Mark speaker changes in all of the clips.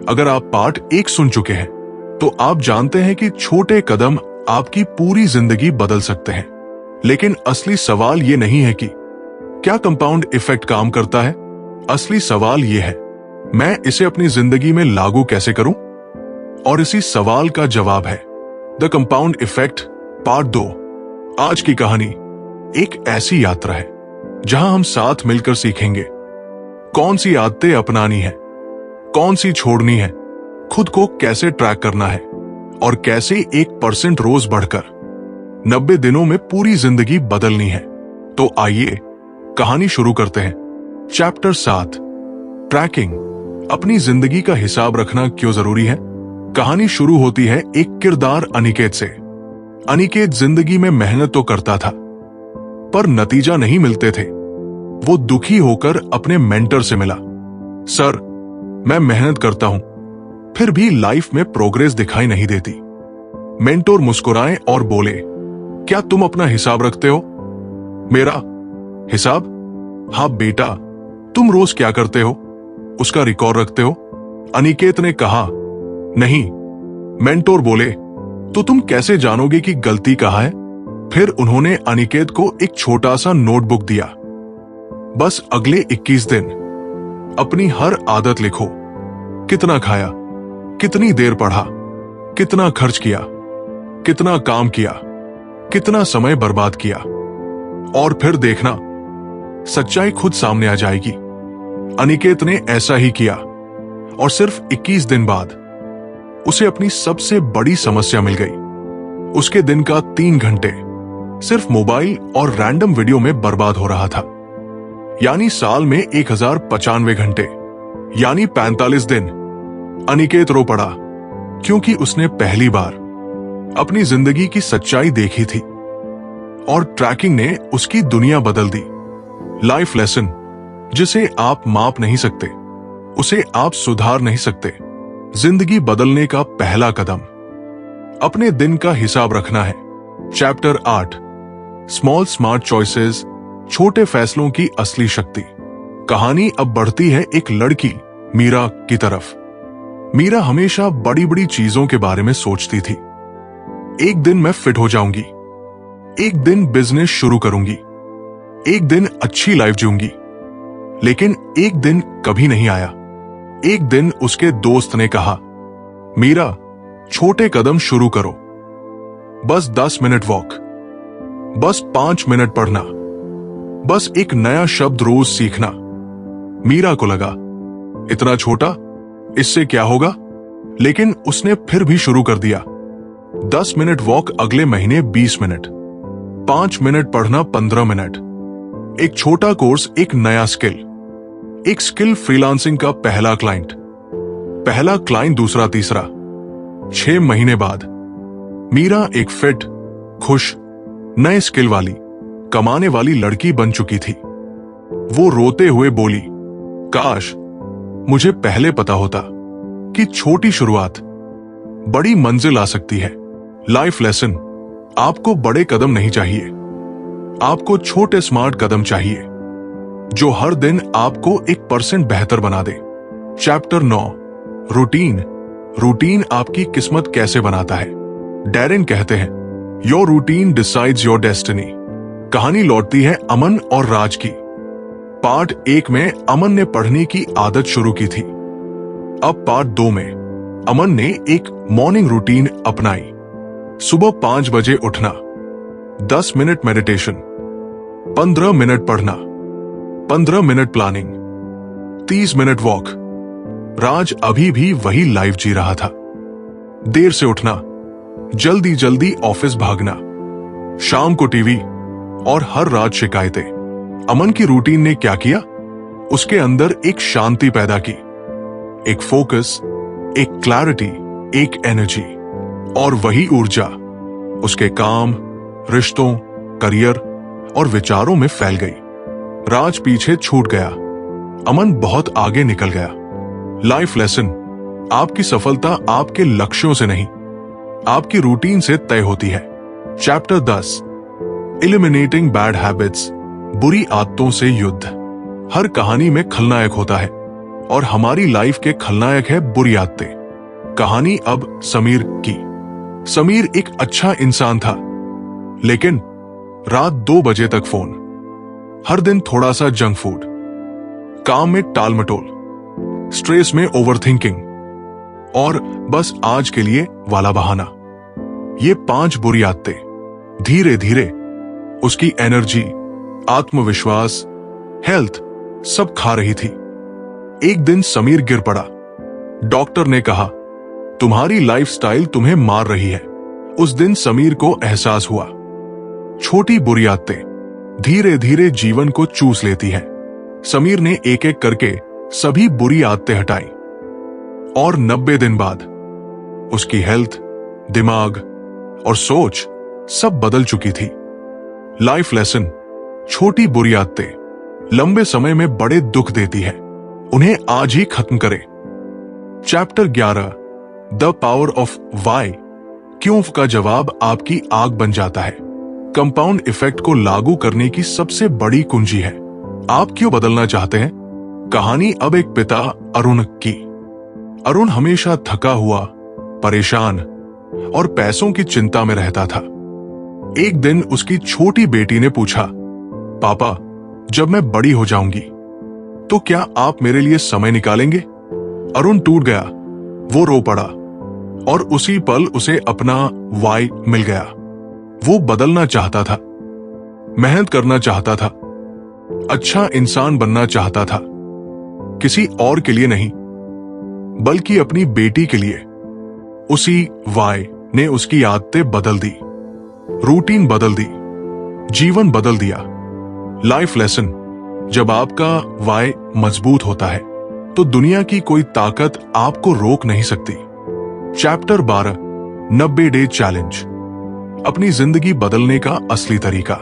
Speaker 1: अगर आप पार्ट 1 सुन चुके हैं तो आप जानते हैं कि छोटे कदम आपकी पूरी जिंदगी बदल सकते हैं। लेकिन असली सवाल ये नहीं है कि क्या कंपाउंड इफेक्ट काम करता है। असली सवाल ये है, मैं इसे अपनी जिंदगी में लागू कैसे करूं? और इसी सवाल का जवाब है द कंपाउंड इफेक्ट पार्ट 2। आज की कहानी एक ऐसी यात्रा है जहां हम साथ मिलकर सीखेंगे कौन सी आदतें अपनानी है, कौन सी छोड़नी है, खुद को कैसे ट्रैक करना है और कैसे 1% रोज बढ़कर 90 दिनों में पूरी जिंदगी बदलनी है। तो आइए कहानी शुरू करते हैं। Chapter 7, tracking. अपनी जिंदगी का हिसाब रखना क्यों जरूरी है। कहानी शुरू होती है एक किरदार अनिकेत से। अनिकेत जिंदगी में मेहनत तो करता था पर नतीजा नहीं मिलते थे। वो दुखी होकर अपने मेंटर से मिला। सर, मैं मेहनत करता हूं फिर भी लाइफ में प्रोग्रेस दिखाई नहीं देती। मेंटोर मुस्कुराए और बोले, क्या तुम अपना हिसाब रखते हो? मेरा हिसाब? हाँ बेटा, तुम रोज क्या करते हो उसका रिकॉर्ड रखते हो? अनिकेत ने कहा, नहीं। मेंटोर बोले, तो तुम कैसे जानोगे कि गलती कहाँ है? फिर उन्होंने अनिकेत को एक छोटा सा नोटबुक दिया। बस अगले 21 दिन अपनी हर आदत लिखो। कितना खाया, कितनी देर पढ़ा, कितना खर्च किया, कितना काम किया, कितना समय बर्बाद किया, और फिर देखना सच्चाई खुद सामने आ जाएगी। अनिकेत ने ऐसा ही किया और सिर्फ 21 दिन बाद उसे अपनी सबसे बड़ी समस्या मिल गई। उसके दिन का 3 घंटे सिर्फ मोबाइल और रैंडम वीडियो में बर्बाद हो रहा था। यानी साल में 1095 घंटे, यानी 45 दिन। अनिकेत रो पड़ा क्योंकि उसने पहली बार अपनी जिंदगी की सच्चाई देखी थी और ट्रैकिंग ने उसकी दुनिया बदल दी। लाइफ लेसन, जिसे आप माप नहीं सकते, उसे आप सुधार नहीं सकते। जिंदगी बदलने का पहला कदम अपने दिन का हिसाब रखना है। चैप्टर 8, स्मॉल स्मार्ट चॉइसेस, छोटे फैसलों की असली शक्ति। कहानी अब बढ़ती है एक लड़की मीरा की तरफ। मीरा हमेशा बड़ी बड़ी चीजों के बारे में सोचती थी। एक दिन मैं फिट हो जाऊंगी, एक दिन बिजनेस शुरू करूंगी, एक दिन अच्छी लाइफ जीऊंगी। लेकिन एक दिन कभी नहीं आया। एक दिन उसके दोस्त ने कहा, मीरा, छोटे कदम शुरू करो। बस 10 मिनट वॉक, बस 5 मिनट पढ़ना, बस एक नया शब्द रोज सीखना। मीरा को लगा, इतना छोटा, इससे क्या होगा? लेकिन उसने फिर भी शुरू कर दिया। 10 मिनट वॉक अगले महीने 20 मिनट, 5 मिनट पढ़ना 15 मिनट, एक छोटा कोर्स, एक नया स्किल, एक स्किल फ्रीलांसिंग का पहला क्लाइंट दूसरा तीसरा। 6 महीने बाद मीरा एक फिट, खुश, नए स्किल वाली, कमाने वाली लड़की बन चुकी थी। वो रोते हुए बोली, काश मुझे पहले पता होता कि छोटी शुरुआत बड़ी मंजिल आ सकती है। लाइफ लेसन, आपको बड़े कदम नहीं चाहिए, आपको छोटे स्मार्ट कदम चाहिए जो हर दिन आपको 1% बेहतर बना दे। Chapter 9, routine. रूटीन आपकी किस्मत कैसे बनाता है। डैरेन कहते हैं, your routine decides your destiny. कहानी लौटती है अमन और राज की। पार्ट 1 में अमन ने पढ़ने की आदत शुरू की थी। अब पार्ट 2 में अमन ने एक मॉर्निंग रूटीन अपनाई। सुबह 5 बजे उठना, 10 मिनट मेडिटेशन, 15 मिनट पढ़ना, 15 मिनट प्लानिंग, 30 मिनट वॉक। राज अभी भी वही लाइफ जी रहा था। देर से उठना, जल्दी जल्दी ऑफिस भागना, शाम को टीवी और हर रात शिकायतें। अमन की रूटीन ने क्या किया? उसके अंदर एक शांति पैदा की, एक फोकस, एक क्लैरिटी, एक एनर्जी। और वही ऊर्जा उसके काम, रिश्तों, करियर और विचारों में फैल गई। राज पीछे छूट गया, अमन बहुत आगे निकल गया। लाइफ लेसन, आपकी सफलता आपके लक्ष्यों से नहीं, आपकी रूटीन से तय होती है। चैप्टर 10, एलिमिनेटिंग बैड हैबिट्स, बुरी आदतों से युद्ध। हर कहानी में खलनायक होता है और हमारी लाइफ के खलनायक है बुरी आदतें। कहानी अब समीर की। समीर एक अच्छा इंसान था, लेकिन रात 2 बजे तक फोन, हर दिन थोड़ा सा जंक फूड, काम में टाल मटोल, स्ट्रेस में ओवरथिंकिंग और बस आज के लिए वाला बहाना। ये 5 बुरी आदतें धीरे धीरे उसकी एनर्जी, आत्मविश्वास, हेल्थ सब खा रही थी। एक दिन समीर गिर पड़ा। डॉक्टर ने कहा, तुम्हारी लाइफस्टाइल तुम्हें मार रही है। उस दिन समीर को एहसास हुआ, छोटी बुरी आदतें धीरे धीरे जीवन को चूस लेती हैं। समीर ने एक एक करके सभी बुरी आदतें हटाई और 90 दिन बाद उसकी हेल्थ, दिमाग और सोच सब बदल चुकी थी। लाइफ लेसन, छोटी बुरी आदतें लंबे समय में बड़े दुख देती है, उन्हें आज ही खत्म करें। Chapter 11, the power of why, क्यों का जवाब आपकी आग बन जाता है। कंपाउंड इफेक्ट को लागू करने की सबसे बड़ी कुंजी है, आप क्यों बदलना चाहते हैं। कहानी अब एक पिता अरुण की। अरुण हमेशा थका हुआ, परेशान और पैसों की चिंता में रहता था। एक दिन उसकी छोटी बेटी ने पूछा, पापा, जब मैं बड़ी हो जाऊंगी तो क्या आप मेरे लिए समय निकालेंगे। अरुण टूट गया, वो रो पड़ा और उसी पल उसे अपना वाई मिल गया। वो बदलना चाहता था, मेहनत करना चाहता था, अच्छा इंसान बनना चाहता था, किसी और के लिए नहीं बल्कि अपनी बेटी के लिए। उसी वाई ने उसकी आदतें बदल दी, रूटीन बदल दी, जीवन बदल दिया। लाइफ लेसन, जब आपका वाई मजबूत होता है तो दुनिया की कोई ताकत आपको रोक नहीं सकती। चैप्टर 12, 90 डे चैलेंज, अपनी जिंदगी बदलने का असली तरीका।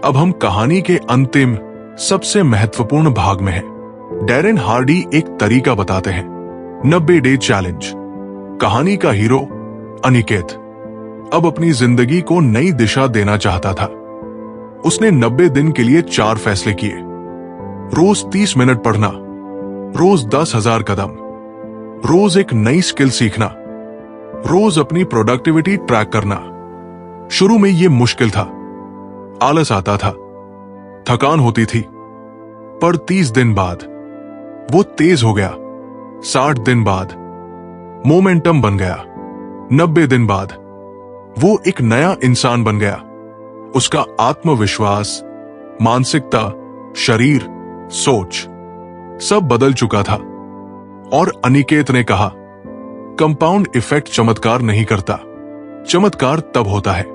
Speaker 1: अब हम कहानी के अंतिम सबसे महत्वपूर्ण भाग में हैं। डैरेन हार्डी एक तरीका बताते हैं, 90 डे चैलेंज। कहानी का हीरो अनिकेत अब अपनी जिंदगी को नई दिशा देना चाहता था। उसने 90 दिन के लिए 4 फैसले किए। रोज 30 मिनट पढ़ना, रोज 10,000 कदम, रोज एक नई स्किल सीखना, रोज अपनी प्रोडक्टिविटी ट्रैक करना। शुरू में यह मुश्किल था, आलस आता था, थकान होती थी, पर 30 दिन बाद वो तेज हो गया। 60 दिन बाद मोमेंटम बन गया। 90 दिन बाद वो एक नया इंसान बन गया। उसका आत्मविश्वास, मानसिकता, शरीर, सोच सब बदल चुका था। और अनिकेत ने कहा, कंपाउंड इफेक्ट चमत्कार नहीं करता, चमत्कार तब होता है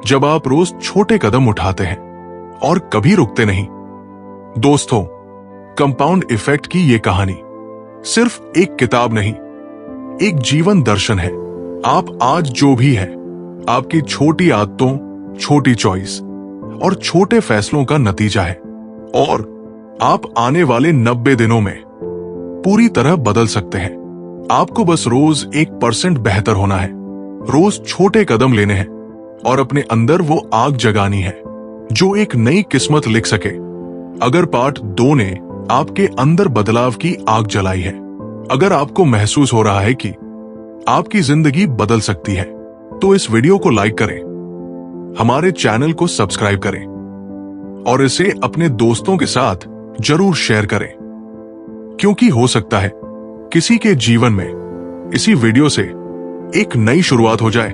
Speaker 1: जब आप रोज छोटे कदम उठाते हैं और कभी रुकते नहीं। दोस्तों, कंपाउंड इफेक्ट की यह कहानी सिर्फ एक किताब नहीं, एक जीवन दर्शन है। आप आज जो भी है, आपकी छोटी आदतों, छोटी चॉइस और छोटे फैसलों का नतीजा है। और आप आने वाले 90 दिनों में पूरी तरह बदल सकते हैं। आपको बस रोज 1% बेहतर होना है, रोज छोटे कदम लेने हैं और अपने अंदर वो आग जगानी है जो एक नई किस्मत लिख सके। अगर पार्ट 2 ने आपके अंदर बदलाव की आग जलाई है, अगर आपको महसूस हो रहा है कि आपकी जिंदगी बदल सकती है, तो इस वीडियो को लाइक करें, हमारे चैनल को सब्सक्राइब करें और इसे अपने दोस्तों के साथ जरूर शेयर करें, क्योंकि हो सकता है किसी के जीवन में इसी वीडियो से एक नई शुरुआत हो जाए।